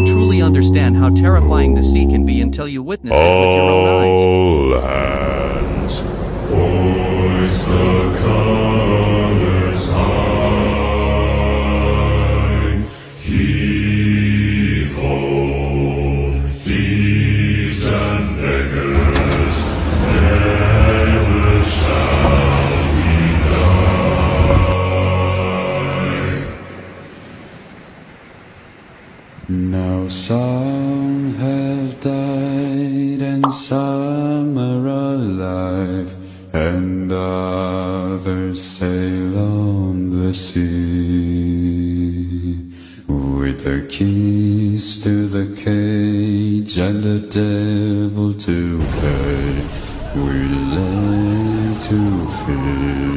don't truly understand how terrifying the sea can be until you witness it with your own eyes. All hands, hoist the colors high. Heave ho, thieves and beggars, never shall we die. Now some have died and some are alive, and others sail on the sea. With the keys to the cage and the devil to pay, we lay to feed.